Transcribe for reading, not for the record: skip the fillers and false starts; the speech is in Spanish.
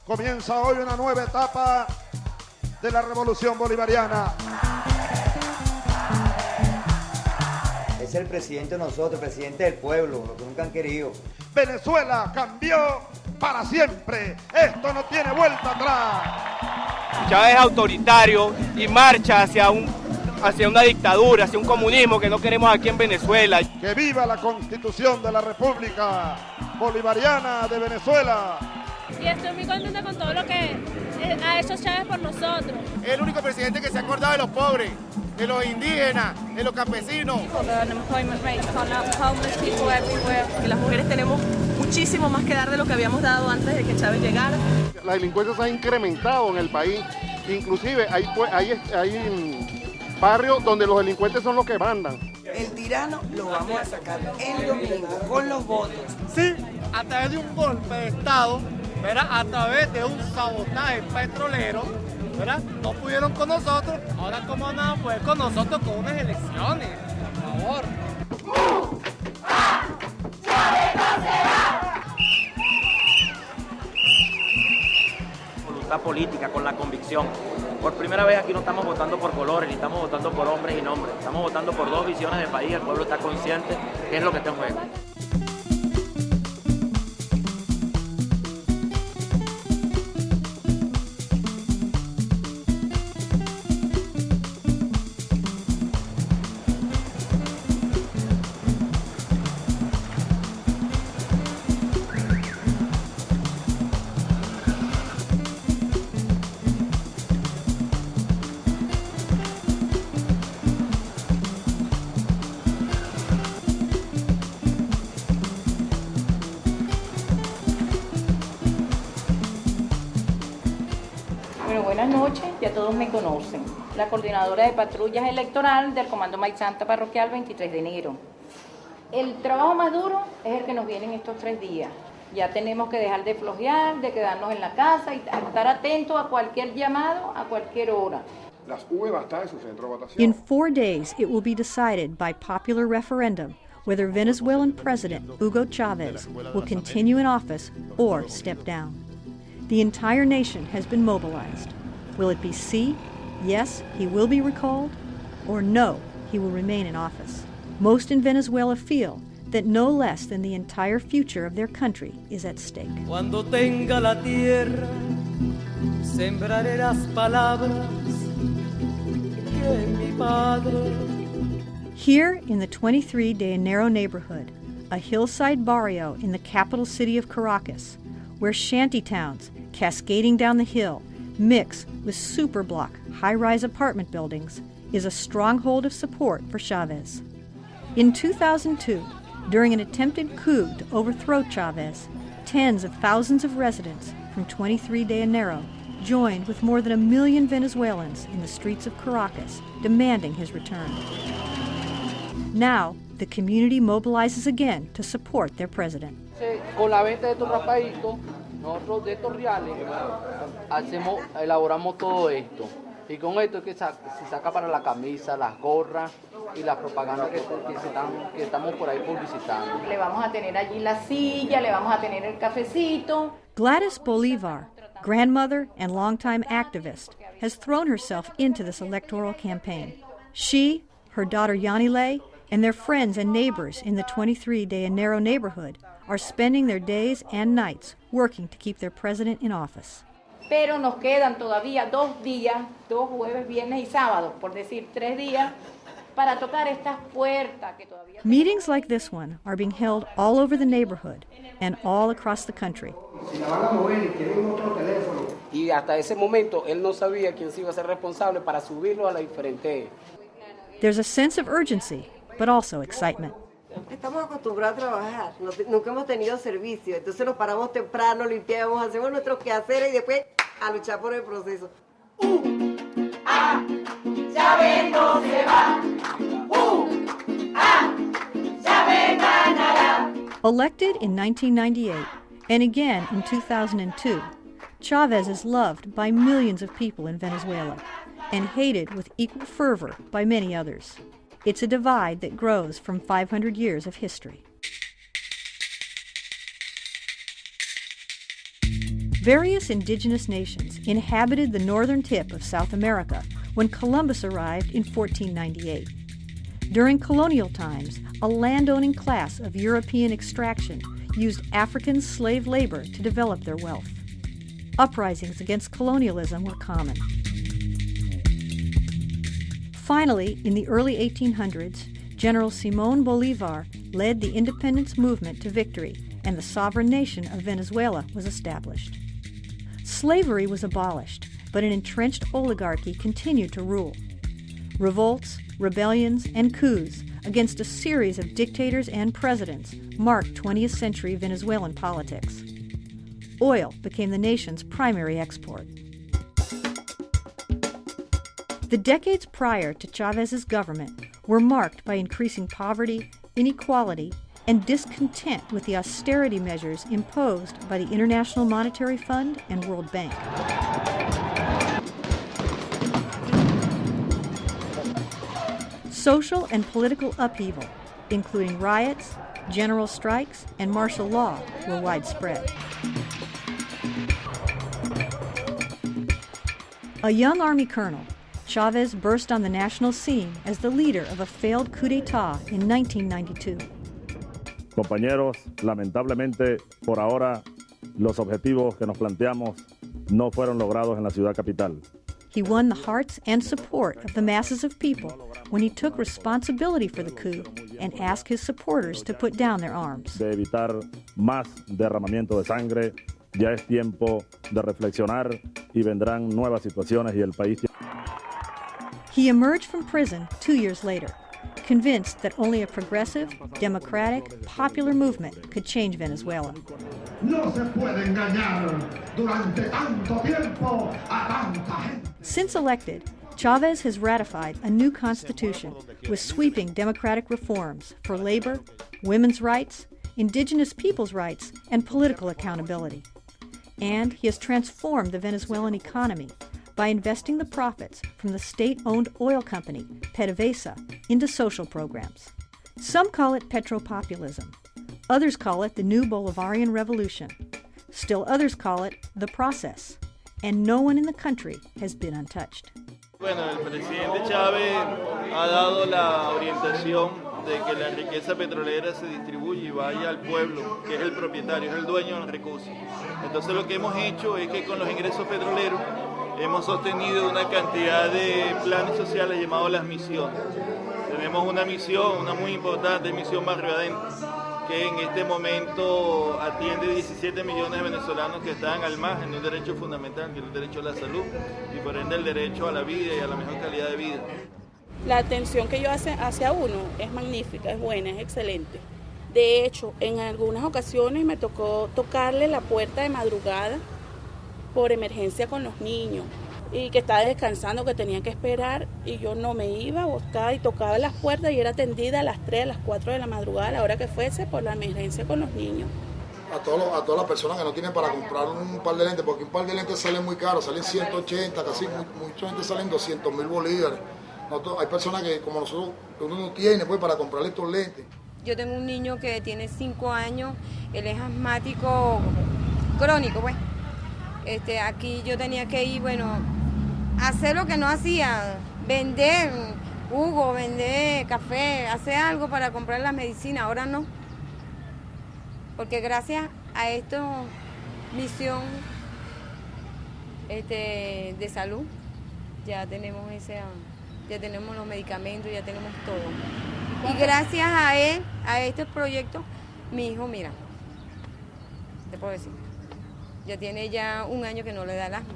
Comienza hoy una nueva etapa de la revolución bolivariana. Es el presidente de nosotros, el presidente del pueblo, lo que nunca han querido. Venezuela cambió para siempre. Esto no tiene vuelta atrás. Chávez es autoritario y marcha hacia una dictadura, hacia un comunismo que no queremos aquí en Venezuela. Que viva la Constitución de la República Bolivariana de Venezuela. Y estoy muy contenta con todo lo que ha hecho Chávez por nosotros. Es el único presidente que se ha acordado de los pobres, de los indígenas, de los campesinos. Que las mujeres tenemos muchísimo más que dar de lo que habíamos dado antes de que Chávez llegara. La delincuencia se ha incrementado en el país, inclusive hay barrios donde los delincuentes son los que mandan. El tirano lo vamos a sacar el domingo con los votos. Sí, a través de un golpe de Estado, ¿verdad? A través de un sabotaje petrolero, ¿verdad? No pudieron con nosotros, ahora cómo van a poder con nosotros con unas elecciones, por favor. Voluntad política, con la convicción. Por primera vez aquí no estamos votando por colores, ni estamos votando por hombres y nombres. Estamos votando por dos visiones de país. El pueblo está consciente que es lo que está en juego. Buenas noches, ya todos me conocen. La coordinadora de patrullas electoral del Comando Maizanta Parroquial 23 de enero. El trabajo más duro es el que nos viene en estos 3 días. Ya tenemos que dejar de flojear, de quedarnos en la casa y estar atentos a cualquier llamado, a cualquier hora. In 4 days, it will be decided by popular referendum whether Venezuelan President Hugo Chávez will continue in office or step down. The entire nation has been mobilized. Will it be sí, yes, he will be recalled, or no, he will remain in office? Most in Venezuela feel that no less than the entire future of their country is at stake. Cuando tenga la tierra, sembraré las palabras que mi padre. Here in the 23 de Enero neighborhood, a hillside barrio in the capital city of Caracas, where shanty towns cascading down the hill mix with superblock high-rise apartment buildings, is a stronghold of support for Chávez. In 2002, during an attempted coup to overthrow Chávez, tens of thousands of residents from 23 de Enero joined with more than 1 million Venezuelans in the streets of Caracas, demanding his return. Now, the community mobilizes again to support their president. Con la venta de estos rapaditos, nosotros de estos reales elaboramos todo esto. Y con esto que se saca para la camisa, las gorras y la propaganda que estamos por ahí publicitando. Le vamos a tener allí la silla, le vamos a tener el cafecito. Gladys Bolivar, grandmother and longtime activist, has thrown herself into this electoral campaign. She, her daughter Yanile, and their friends and neighbors in the 23 de Enero neighborhood are spending their days and nights working to keep their president in office. Pero nos quedan todavía 2 días, 2 jueves, viernes y sábados, por decir 3 días, para tocar estas puertas que todavía... Meetings like this one are being held all over the neighborhood and all across the country. Y hasta ese momento él no sabía quién se iba a ser responsable para subirlo a la diferente. There's a sense of urgency, but also excitement. Estamos acostumbrados a trabajar, nunca hemos tenido servicio, entonces nos paramos temprano, limpiamos, hacemos nuestros quehaceres y después a luchar por el proceso. Chávez no se va. Chávez ganará. Elected in 1998 and again in 2002, Chávez is loved by millions of people in Venezuela and hated with equal fervor by many others. It's a divide that grows from 500 years of history. Various indigenous nations inhabited the northern tip of South America when Columbus arrived in 1498. During colonial times, a landowning class of European extraction used African slave labor to develop their wealth. Uprisings against colonialism were common. Finally, in the early 1800s, General Simón Bolívar led the independence movement to victory, and the sovereign nation of Venezuela was established. Slavery was abolished, but an entrenched oligarchy continued to rule. Revolts, rebellions, and coups against a series of dictators and presidents marked 20th century Venezuelan politics. Oil became the nation's primary export. The decades prior to Chávez's government were marked by increasing poverty, inequality, and discontent with the austerity measures imposed by the International Monetary Fund and World Bank. Social and political upheaval, including riots, general strikes, and martial law, were widespread. A young army colonel, Chávez burst on the national scene as the leader of a failed coup d'etat in 1992. Compañeros, lamentablemente, por ahora, los objetivos que nos planteamos no fueron logrados en la ciudad capital. He won the hearts and support of the masses of people when he took responsibility for the coup and asked his supporters to put down their arms. De evitar más derramamiento de sangre, ya es tiempo de reflexionar y vendrán nuevas situaciones y el país. He emerged from prison 2 years later, convinced that only a progressive, democratic, popular movement could change Venezuela. No se puede engañar durante tanto tiempo a tanta gente. Since elected, Chávez has ratified a new constitution with sweeping democratic reforms for labor, women's rights, indigenous people's rights, and political accountability. And he has transformed the Venezuelan economy by investing the profits from the state-owned oil company, PDVSA, into social programs. Some call it petropopulism. Others call it the new Bolivarian revolution. Still others call it the process. And no one in the country has been untouched. Bueno, el presidente Chávez ha dado la orientación de que la riqueza petrolera se distribuye y vaya al pueblo, que es el propietario, es el dueño de los recursos. Entonces lo que hemos hecho es que con los ingresos petroleros hemos sostenido una cantidad de planes sociales llamados las misiones. Tenemos una misión, una muy importante misión Barrio Adentro, que en este momento atiende 17 millones de venezolanos que están al margen de un derecho fundamental, que es el derecho a la salud y por ende el derecho a la vida y a la mejor calidad de vida. La atención que ellos hacen hacia uno es magnífica, es buena, es excelente. De hecho, en algunas ocasiones me tocó tocarle la puerta de madrugada por emergencia con los niños y que estaba descansando, que tenían que esperar y yo no me iba, buscaba y tocaba las puertas y era atendida a las 3, a las 4 de la madrugada, a la hora que fuese, por la emergencia con los niños. A todas las personas que no tienen para comprar un par de lentes, porque un par de lentes sale muy caro, salen 180, casi mucha gente salen 200.000 bolívares. Hay personas que como nosotros, uno no tiene pues para comprarle estos lentes. Yo tengo un niño que tiene 5 años, él es asmático crónico pues. Aquí yo tenía que ir, hacer lo que no hacía, vender jugo, vender café, hacer algo para comprar la medicina, ahora no. Porque gracias a esta misión de salud, ya tenemos los medicamentos, ya tenemos todo. Y gracias a él, a este proyecto, mi hijo, mira, te puedo decir, ya tiene 1 año que no le da el asma.